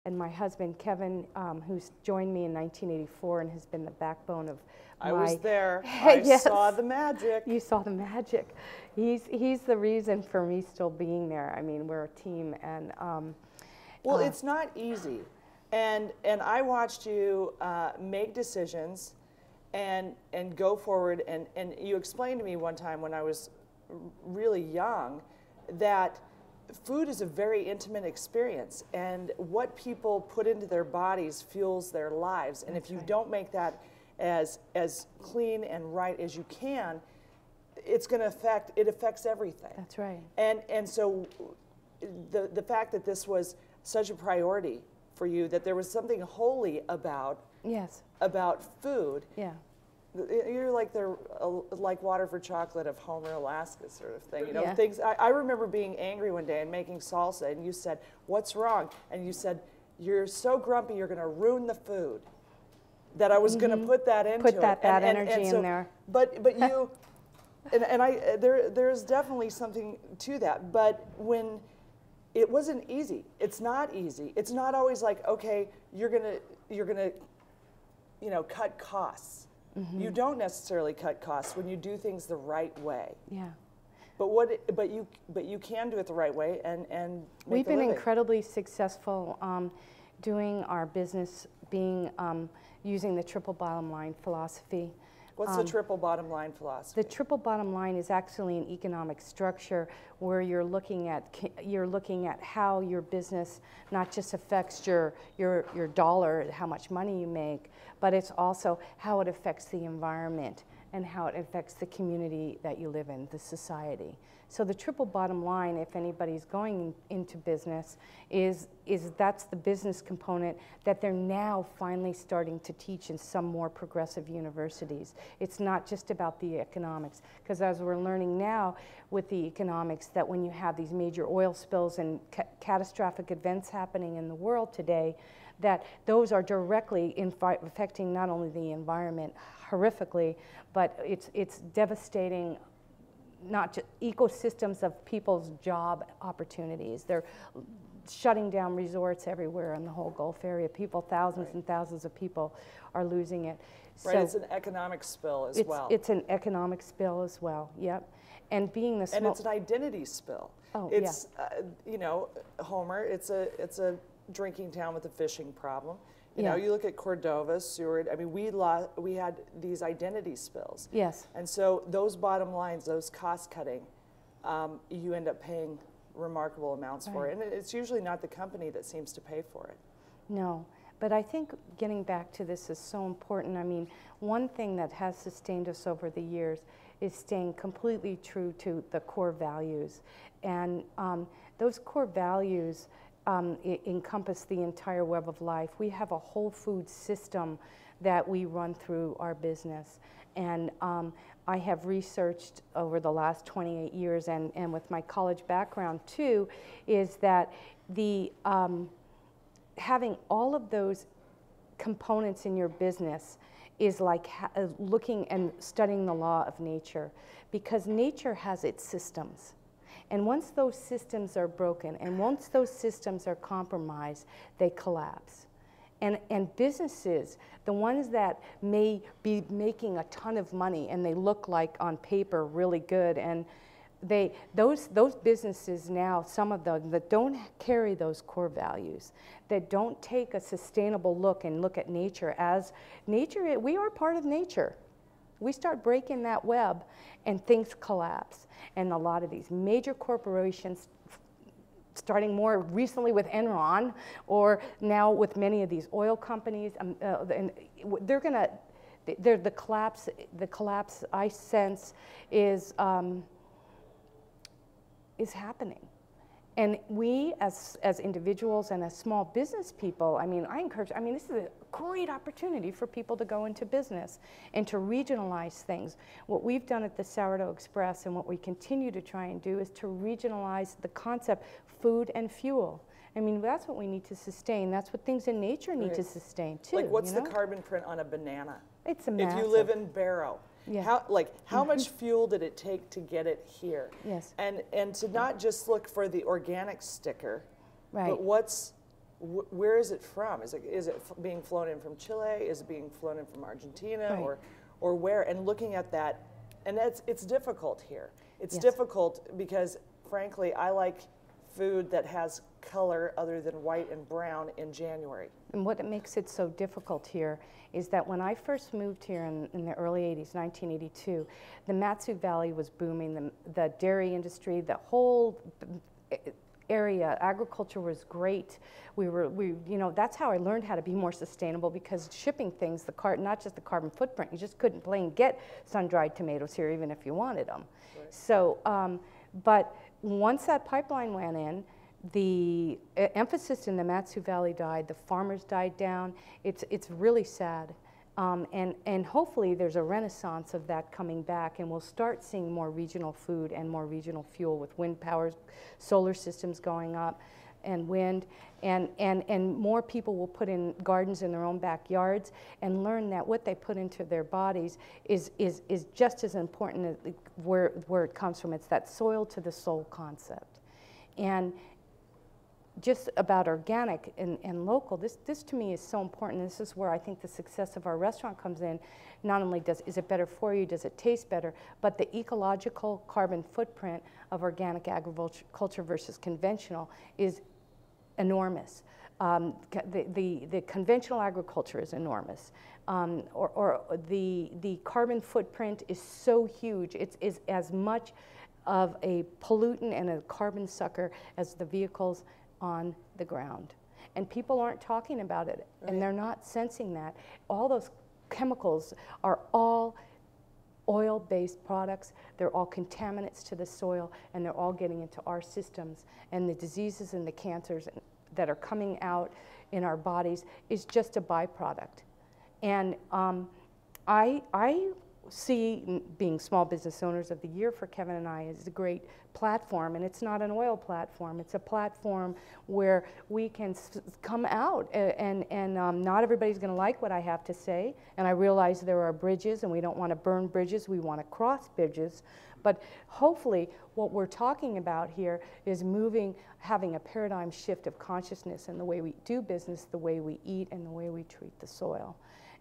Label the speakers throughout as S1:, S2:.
S1: And my husband, Kevin, who's joined me in 1984 and has been the backbone of
S2: I was there. I
S1: Yes.
S2: saw the magic.
S1: You saw the magic. He's the reason for me still being there. I mean, we're a team, and
S2: well, it's not easy, and I watched you make decisions, and go forward. And you explained to me one time when I was really young that food is a very intimate experience, and what people put into their bodies fuels their lives. And if you don't make that as clean and right as you can, it's going to affects everything.
S1: That's right.
S2: And so the fact that this was such a priority for you, that there was something holy about food.
S1: Yeah.
S2: You're like like water for chocolate of Homer, Alaska sort of thing. You know,
S1: Yeah.
S2: things. I remember being angry one day and making salsa, and you said, "What's wrong?" And you said, "You're so grumpy, you're going to ruin the food." That I was going to put that into
S1: that energy in there.
S2: But you, there's definitely something to that. But when it wasn't easy, it's not easy. It's not always like, okay, you're gonna, cut costs. You don't necessarily cut costs when you do things the right way.
S1: Yeah.
S2: But you can do it the right way and make
S1: We've
S2: a
S1: been
S2: living.
S1: incredibly successful doing our business, using the triple bottom line philosophy.
S2: What's the triple bottom line philosophy?
S1: The triple bottom line is actually an economic structure where you're looking at how your business not just affects your dollar, how much money you make, but it's also how it affects the environment and how it affects the community that you live in, the society. So the triple bottom line, if anybody's going into business, is that's the business component that they're now finally starting to teach in some more progressive universities. It's not just about the economics, because as we're learning now with the economics, that when you have these major oil spills and catastrophic events happening in the world today, that those are directly affecting not only the environment horrifically, but it's devastating not just ecosystems of people's job opportunities. They're shutting down resorts everywhere in the whole Gulf area. Thousands and thousands of people are losing it.
S2: Right, so it's an economic spill as well.
S1: It's an economic spill as well, yep. And being the
S2: and it's an identity spill.
S1: Oh,
S2: it's, Homer, it's a drinking town with a fishing problem. You know, you look at Cordova, Seward. I mean, we had these identity spills.
S1: Yes.
S2: And so those bottom lines, those cost cutting, you end up paying remarkable amounts for it. And it's usually not the company that seems to pay for it.
S1: No, but I think getting back to this is so important. I mean, one thing that has sustained us over the years is staying completely true to the core values. And those core values encompass the entire web of life. We have a whole food system that we run through our business. And I have researched over the last 28 years, and with my college background too, is that the having all of those components in your business is like looking and studying the law of nature, because nature has its systems. And once those systems are broken, and once those systems are compromised, they collapse. And businesses, the ones that may be making a ton of money and they look like on paper really good, and those businesses now, some of them that don't carry those core values, that don't take a sustainable look and look at nature as nature, we are part of nature. We start breaking that web and things collapse. And a lot of these major corporations, starting more recently with Enron, or now with many of these oil companies, and the collapse I sense is happening. And we as individuals and as small business people, I mean, this is a great opportunity for people to go into business and to regionalize things. What we've done at the Sourdough Express and what we continue to try and do is to regionalize the concept food and fuel. I mean, that's what we need to sustain. That's what things in nature need to sustain too.
S2: Like, what's the carbon print on a banana?
S1: It's a massive.
S2: If you live in Barrow.
S1: Yeah.
S2: How much fuel did it take to get it here?
S1: Yes.
S2: And to not just look for the organic sticker,
S1: right.
S2: but what's where is it from? Is it being flown in from Chile? Is it being flown in from Argentina,
S1: Right.
S2: or where? And looking at that, and it's difficult here. It's
S1: Yes.
S2: difficult because, frankly, I like food that has color other than white and brown in January.
S1: And what makes it so difficult here is that when I first moved here in the early 80s, 1982, the Matsu Valley was booming, the dairy industry, the whole area, agriculture was great. You know, that's how I learned how to be more sustainable, because shipping things, not just the carbon footprint, you just couldn't plain get sun-dried tomatoes here even if you wanted them. Right. So, but once that pipeline went in, the emphasis in the Matsu Valley died, the farmers died down. It's really sad. And hopefully there's a renaissance of that coming back, and we'll start seeing more regional food and more regional fuel with wind power, solar systems going up, and wind, and more people will put in gardens in their own backyards and learn that what they put into their bodies is just as important as where it comes from. It's that soil to the soul concept. And just about organic and local, this to me is so important. This is where I think the success of our restaurant comes in. Not only is it better for you, does it taste better, but the ecological carbon footprint of organic agriculture versus conventional is enormous. The conventional agriculture is enormous. The carbon footprint is so huge. It's as much of a pollutant and a carbon sucker as the vehicles on the ground. And people aren't talking about it, right. And they're not sensing that. All those chemicals are all oil-based products. They're all contaminants to the soil, and they're all getting into our systems. And the diseases and the cancers that are coming out in our bodies is just a byproduct. And I see being Small Business Owners of the Year for Kevin and I is a great platform, and it's not an oil platform. It's a platform where we can come out, and not everybody's going to like what I have to say, and I realize there are bridges, and we don't want to burn bridges, we want to cross bridges, but hopefully what we're talking about here is having a paradigm shift of consciousness in the way we do business, the way we eat, and the way we treat the soil.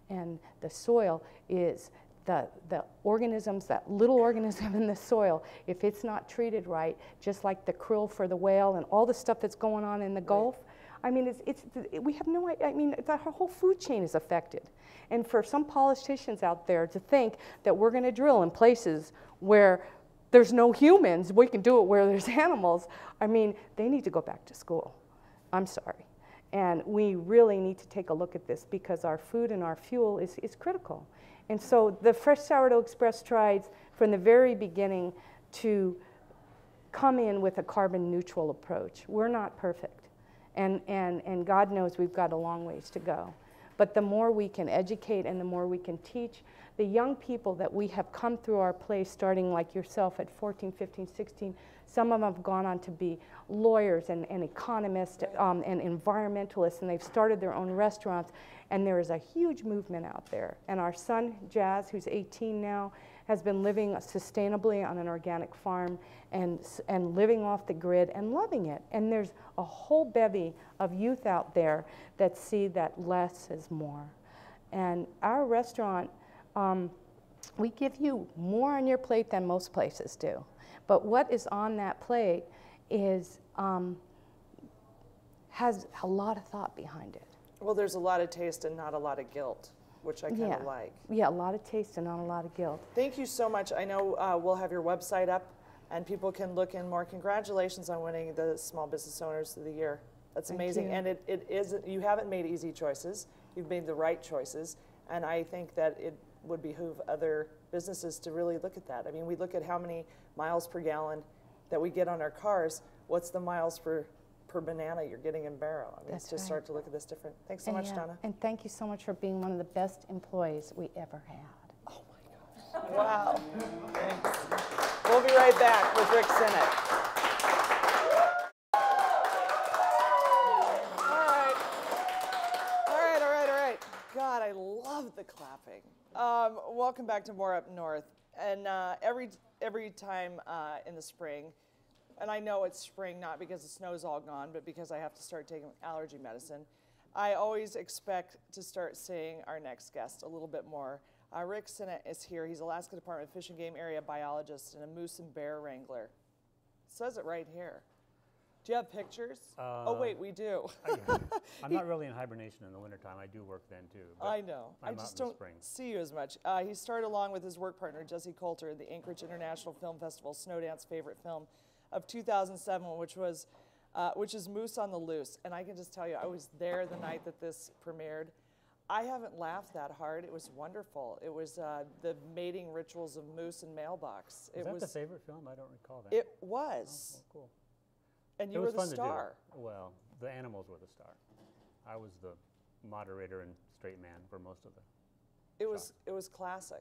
S1: And the soil is the organisms, that little organism in the soil, if it's not treated right, just like the krill for the whale and all the stuff that's going on in the Gulf, I mean, we have no idea. I mean, our whole food chain is affected. And for some politicians out there to think that we're going to drill in places where there's no humans, we can do it where there's animals, I mean, they need to go back to school. I'm sorry. And we really need to take a look at this, because our food and our fuel is critical. And so the Fresh Sourdough Express tried from the very beginning to come in with a carbon neutral approach. We're not perfect. And God knows we've got a long ways to go. But the more we can educate and the more we can teach, the young people that we have come through our place, starting like yourself at 14, 15, 16, some of them have gone on to be lawyers and economists and environmentalists, and they've started their own restaurants, and there is a huge movement out there. And our son, Jazz, who's 18 now, has been living sustainably on an organic farm and living off the grid and loving it. And there's a whole bevy of youth out there that see that less is more. And our restaurant, we give you more on your plate than most places do. But what is on that plate is, has a lot of thought behind it.
S2: Well, there's a lot of taste and not a lot of guilt, which I kind of like.
S1: Yeah, a lot of taste and not a lot of guilt.
S2: Thank you so much. I know we'll have your website up and people can look in more. Congratulations on winning the Small Business Owners of the Year. That's amazing. And it is, you haven't made easy choices. You've made the right choices. And I think that it would behoove other businesses to really look at that. I mean, we look at how many miles per gallon that we get on our cars. What's the miles per banana you're getting in barrel? I mean, let's just start to look at this different. Thanks so much, Donna.
S1: And thank you so much for being one of the best employees we ever had.
S2: Oh my gosh. Wow. Thanks. We'll be right back with Rick Sinnott. God, I love the clapping. Welcome back to More Up North. And every time in the spring, and I know it's spring, not because the snow's all gone, but because I have to start taking allergy medicine, I always expect to start seeing our next guest a little bit more. Rick Sinnott is here. He's Alaska Department of Fish and Game Area biologist and a moose and bear wrangler. It says it right here. Do you have pictures? Oh, wait, we do.
S3: I'm not really in hibernation in the wintertime. I do work then, too.
S2: I know. I just don't see you as much. He started along with his work partner, Jesse Coulter, at the Anchorage International Film Festival Snowdance favorite film of 2007, which is Moose on the Loose. And I can just tell you, I was there the night that this premiered. I haven't laughed that hard. It was wonderful. It was the mating rituals of moose and mailbox.
S3: Was that the favorite film? I don't recall that.
S2: It was.
S3: Oh, cool.
S2: And you were the star.
S3: Well, the animals were the star. I was the moderator and straight man for most of the
S2: It was classic.